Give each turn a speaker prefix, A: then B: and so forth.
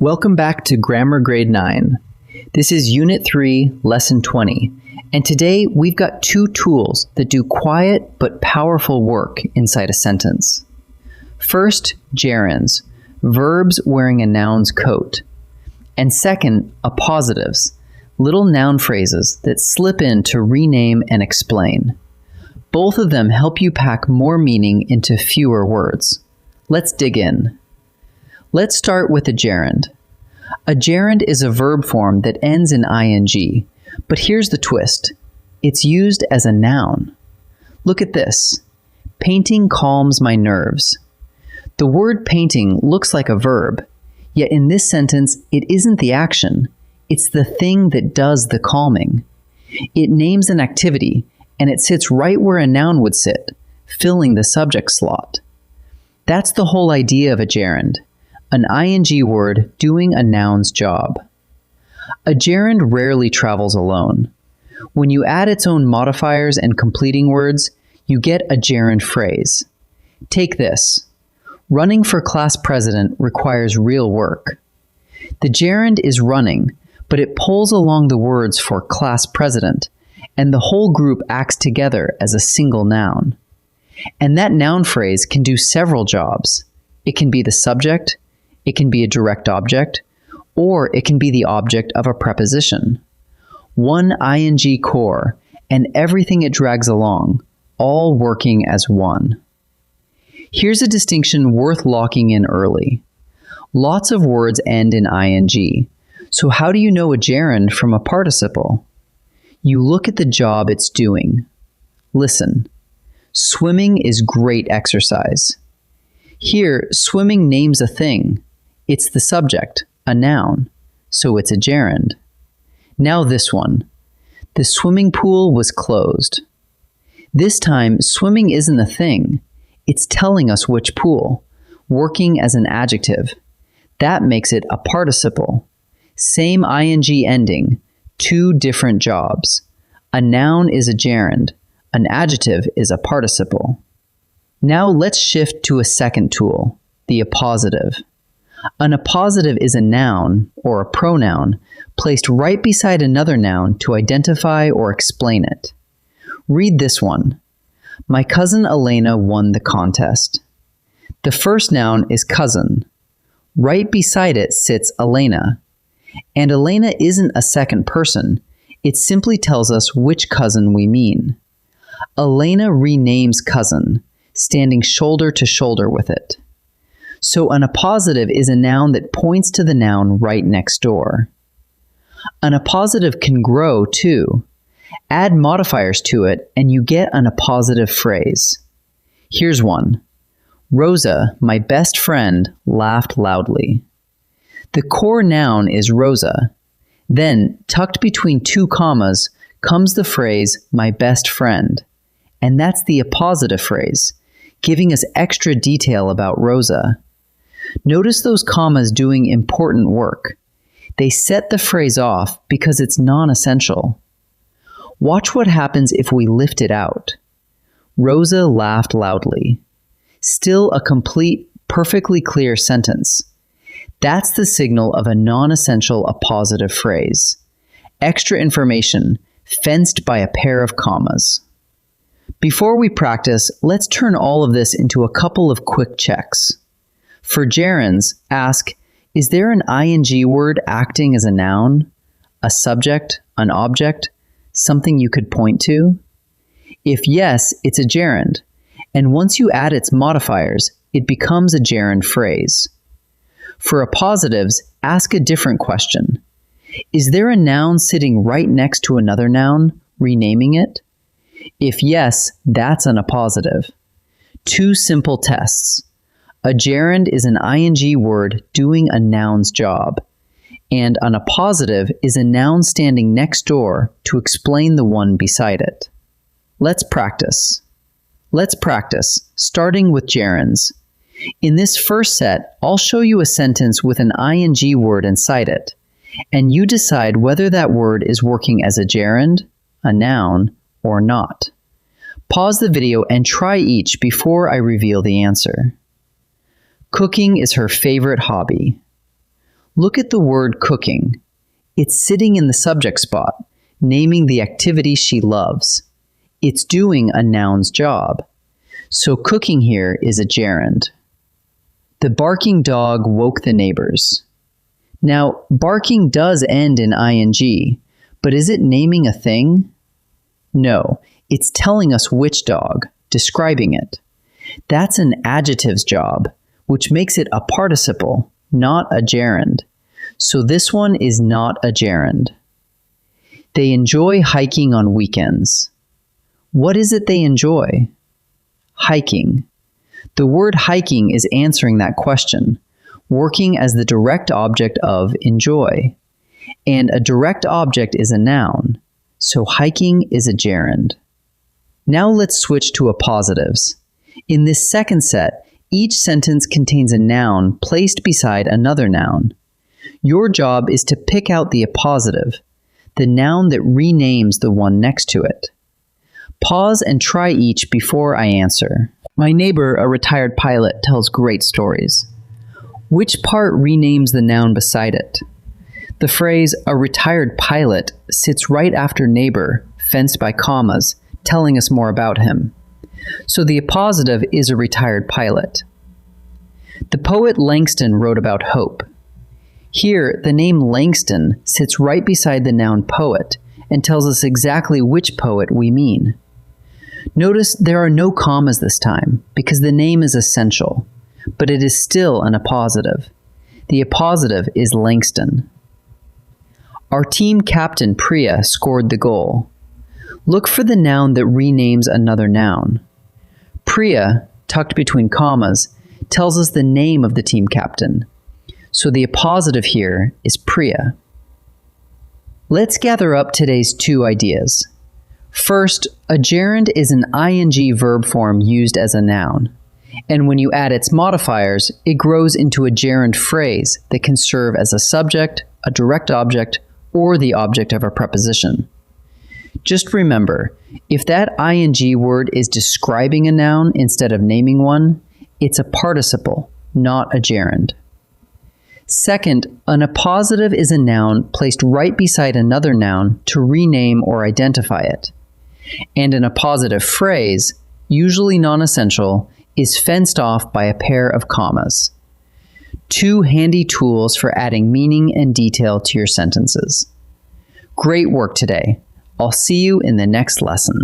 A: Welcome back to Grammar Grade 9. This is Unit 3, Lesson 20, and today we've got two tools that do quiet but powerful work inside a sentence. First, gerunds, verbs wearing a noun's coat. And second, appositives, little noun phrases that slip in to rename and explain. Both of them help you pack more meaning into fewer words. Let's dig in. Let's start with a gerund. A gerund is a verb form that ends in ing, but here's the twist. It's used as a noun. Look at this. Painting calms my nerves. The word painting looks like a verb, yet in this sentence, it isn't the action. It's the thing that does the calming. It names an activity, and it sits right where a noun would sit, filling the subject slot. That's the whole idea of a gerund. An ing word doing a noun's job. A gerund rarely travels alone. When you add its own modifiers and completing words, you get a gerund phrase. Take this. Running for class president requires real work. The gerund is running, but it pulls along the words for class president, and the whole group acts together as a single noun. And that noun phrase can do several jobs. It can be the subject, it can be a direct object, or it can be the object of a preposition. One ing core, and everything it drags along, all working as one. Here's a distinction worth locking in early. Lots of words end in ing, so how do you know a gerund from a participle? You look at the job it's doing. Listen. Swimming is great exercise. Here, swimming names a thing. It's the subject, a noun, so it's a gerund. Now this one. The swimming pool was closed. This time, swimming isn't a thing. It's telling us which pool, working as an adjective. That makes it a participle. Same ing ending, two different jobs. A noun is a gerund. An adjective is a participle. Now let's shift to a second tool, the appositive. An appositive is a noun, or a pronoun, placed right beside another noun to identify or explain it. Read this one. My cousin Elena won the contest. The first noun is cousin. Right beside it sits Elena. And Elena isn't a second person. It simply tells us which cousin we mean. Elena renames cousin, standing shoulder to shoulder with it. So an appositive is a noun that points to the noun right next door. An appositive can grow too. Add modifiers to it and you get an appositive phrase. Here's one. Rosa, my best friend, laughed loudly. The core noun is Rosa. Then, tucked between two commas, comes the phrase, my best friend. And that's the appositive phrase, giving us extra detail about Rosa. Notice those commas doing important work. They set the phrase off because it's non-essential. Watch what happens if we lift it out. Rosa laughed loudly. Still a complete, perfectly clear sentence. That's the signal of a non-essential appositive phrase. Extra information, fenced by a pair of commas. Before we practice, let's turn all of this into a couple of quick checks. For gerunds, ask, is there an ing word acting as a noun, a subject, an object, something you could point to? If yes, it's a gerund, and once you add its modifiers, it becomes a gerund phrase. For appositives, ask a different question. Is there a noun sitting right next to another noun, renaming it? If yes, that's an appositive. Two simple tests. A gerund is an ing word doing a noun's job, and an appositive is a noun standing next door to explain the one beside it. Let's practice. Let's practice, starting with gerunds. In this first set, I'll show you a sentence with an ing word inside it, and you decide whether that word is working as a gerund, a noun, or not. Pause the video and try each before I reveal the answer. Cooking is her favorite hobby. Look at the word cooking. It's sitting in the subject spot, naming the activity she loves. It's doing a noun's job. So cooking here is a gerund. The barking dog woke the neighbors. Now, barking does end in ing, but is it naming a thing? No, it's telling us which dog, describing it. That's an adjective's job, which makes it a participle, not a gerund. So this one is not a gerund. They enjoy hiking on weekends. What is it they enjoy? Hiking. The word hiking is answering that question, working as the direct object of enjoy. And a direct object is a noun, so hiking is a gerund. Now let's switch to appositives. In this second set, each sentence contains a noun placed beside another noun. Your job is to pick out the appositive, the noun that renames the one next to it. Pause and try each before I answer. My neighbor, a retired pilot, tells great stories. Which part renames the noun beside it? The phrase, a retired pilot, sits right after neighbor, fenced by commas, telling us more about him. So the appositive is a retired pilot. The poet Langston wrote about hope. Here, the name Langston sits right beside the noun poet and tells us exactly which poet we mean. Notice there are no commas this time because the name is essential, but it is still an appositive. The appositive is Langston. Our team captain Priya scored the goal. Look for the noun that renames another noun. Priya, tucked between commas, tells us the name of the team captain. So the appositive here is Priya. Let's gather up today's two ideas. First, a gerund is an ing verb form used as a noun. And when you add its modifiers, it grows into a gerund phrase that can serve as a subject, a direct object, or the object of a preposition. Just remember, if that ing word is describing a noun instead of naming one, it's a participle, not a gerund. Second, an appositive is a noun placed right beside another noun to rename or identify it. And an appositive phrase, usually non-essential, is fenced off by a pair of commas. Two handy tools for adding meaning and detail to your sentences. Great work today. I'll see you in the next lesson.